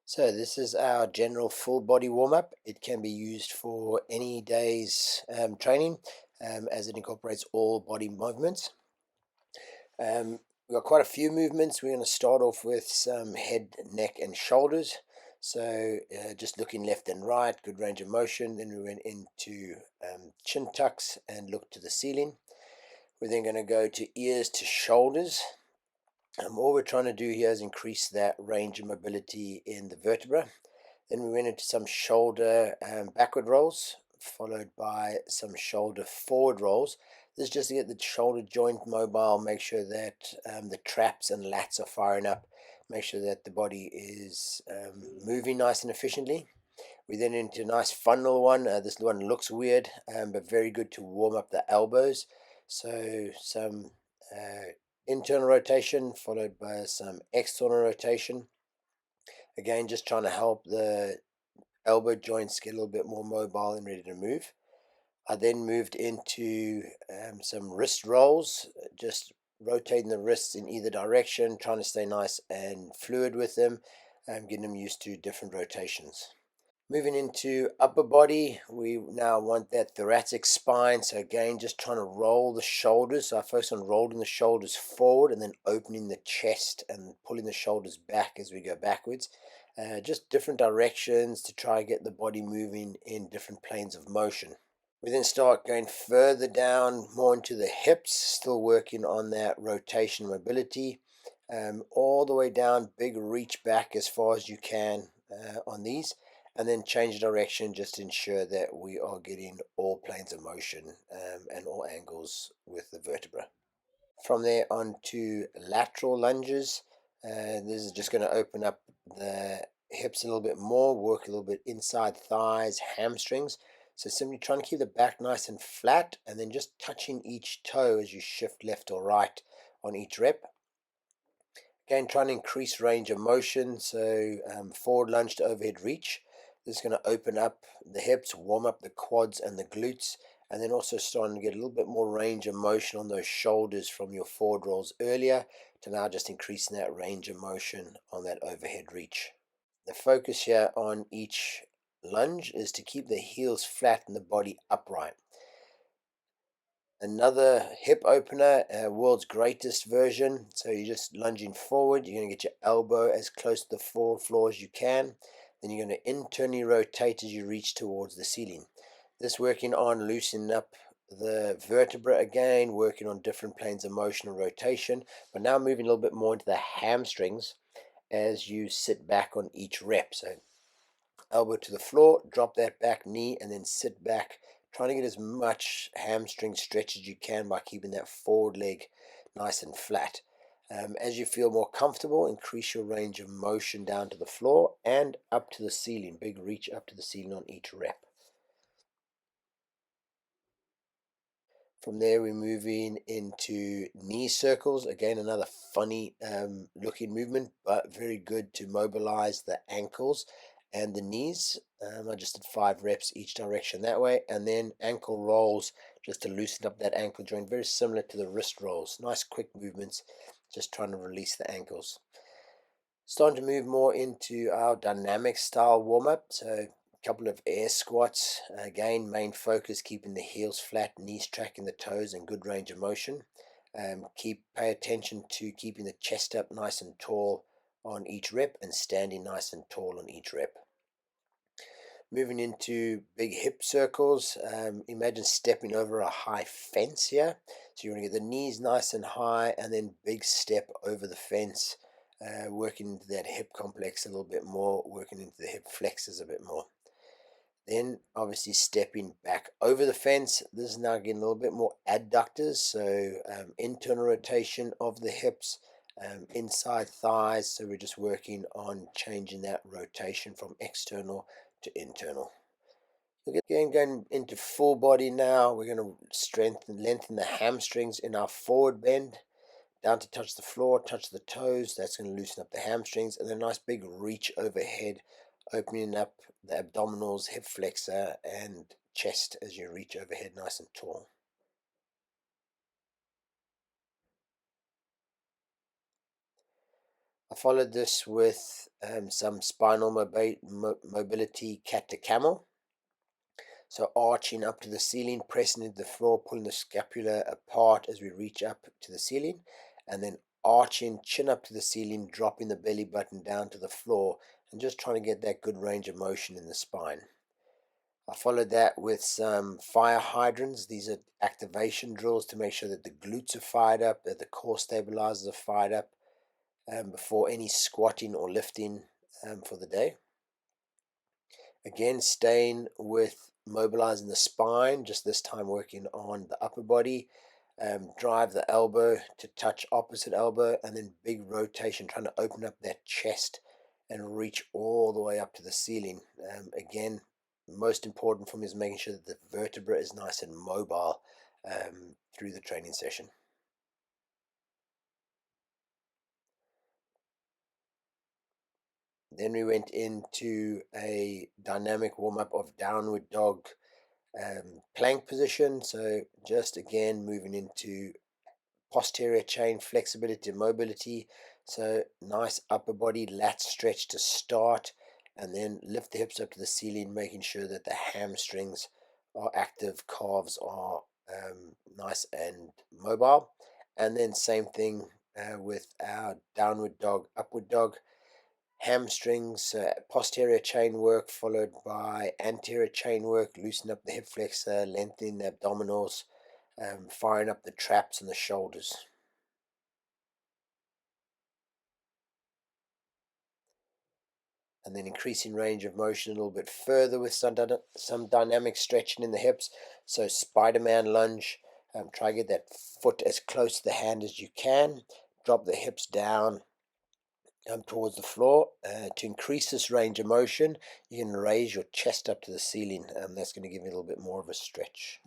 So this is our general full body warm-up. It can be used for any day's training as it incorporates all body movements. We've got quite a few movements. We're going to start off with some head, neck and shoulders. So just looking left and right, good range of motion. Then we went into chin tucks and look to the ceiling. We're then going to go to ears to shoulders. All we're trying to do here is increase that range of mobility in the vertebra. Then we went into some shoulder backward rolls, followed by some shoulder forward rolls. This is just to get the shoulder joint mobile, make sure that the traps and lats are firing up, make sure that the body is moving nice and efficiently. We then into a nice funnel one. This one looks weird, but very good to warm up the elbows. So some internal rotation followed by some external rotation. Again, just trying to help the elbow joints get a little bit more mobile and ready to move. I then moved into some wrist rolls, just rotating the wrists in either direction, trying to stay nice and fluid with them, and getting them used to different rotations. Moving into upper body, we now want that thoracic spine. So again, just trying to roll the shoulders. So I focus on rolling the shoulders forward and then opening the chest and pulling the shoulders back as we go backwards. Just different directions to try and get the body moving in different planes of motion. We then start going further down, more into the hips, still working on that rotation mobility. All the way down, big reach back as far as you can on these, and then change direction just to ensure that we are getting all planes of motion and all angles with the vertebra. From there on to lateral lunges. This is just going to open up the hips a little bit more, work a little bit inside thighs, hamstrings. So simply trying to keep the back nice and flat and then just touching each toe as you shift left or right on each rep. Again, trying to increase range of motion, so forward lunge to overhead reach. This is going to open up the hips, warm up the quads and the glutes, and then also starting to get a little bit more range of motion on those shoulders from your forward rolls earlier to now just increasing that range of motion on that overhead reach. The focus here on each lunge is to keep the heels flat and the body upright. Another hip opener, world's greatest version. So you're just lunging forward. You're going to get your elbow as close to the floor as you can. Then you're going to internally rotate as you reach towards the ceiling. This working on loosening up the vertebra again, working on different planes of motion and rotation, but now moving a little bit more into the hamstrings as you sit back on each rep. So elbow to the floor, drop that back knee, and then sit back, trying to get as much hamstring stretch as you can by keeping that forward leg nice and flat. As you feel more comfortable, increase your range of motion down to the floor and up to the ceiling. Big reach up to the ceiling on each rep. From there, we're moving into knee circles. Again, another funny looking movement, but very good to mobilize the ankles and the knees. I just did 5 reps each direction that way. And then ankle rolls just to loosen up that ankle joint. Very similar to the wrist rolls. Nice quick movements, just trying to release the ankles. Starting to move more into our dynamic style warm-up. So couple of air squats. Again, main focus keeping the heels flat, knees tracking the toes, and good range of motion. Pay attention to keeping the chest up nice and tall on each rep and standing nice and tall on each rep. Moving into big hip circles. Imagine stepping over a high fence here. So you want to get the knees nice and high and then big step over the fence. Working into that hip complex a little bit more, working into the hip flexors a bit more. Then obviously stepping back over the fence. This is now getting a little bit more adductors, so internal rotation of the hips, inside thighs. So we're just working on changing that rotation from external to internal. Again, going into full body now. We're going to lengthen the hamstrings in our forward bend down to touch the floor, touch the toes. That's going to loosen up the hamstrings, and then a nice big reach overhead, opening up the abdominals, hip flexor, and chest as you reach overhead nice and tall. I followed this with some spinal mobility cat to camel. So arching up to the ceiling, pressing into the floor, pulling the scapula apart as we reach up to the ceiling, and then arching, chin up to the ceiling, dropping the belly button down to the floor, and just trying to get that good range of motion in the spine. I followed that with some fire hydrants. These are activation drills to make sure that the glutes are fired up, that the core stabilizers are fired up before any squatting or lifting for the day. Again, staying with mobilizing the spine, just this time working on the upper body. Drive the elbow to touch opposite elbow, and then big rotation, trying to open up that chest and reach all the way up to the ceiling. Again, most important for me is making sure that the vertebra is nice and mobile through the training session. Then we went into a dynamic warm-up of downward dog plank position. So just again moving into posterior chain flexibility and mobility. So nice upper body lat stretch to start, and then lift the hips up to the ceiling, making sure that the hamstrings are active, calves are nice and mobile. And then same thing with our downward dog, upward dog. Hamstrings, posterior chain work followed by anterior chain work, loosen up the hip flexor, lengthening the abdominals, firing up the traps and the shoulders. And then increasing range of motion a little bit further with some dynamic stretching in the hips. So Spider-Man lunge, try to get that foot as close to the hand as you can. Drop the hips down towards the floor. To increase this range of motion, you can raise your chest up to the ceiling. That's going to give you a little bit more of a stretch.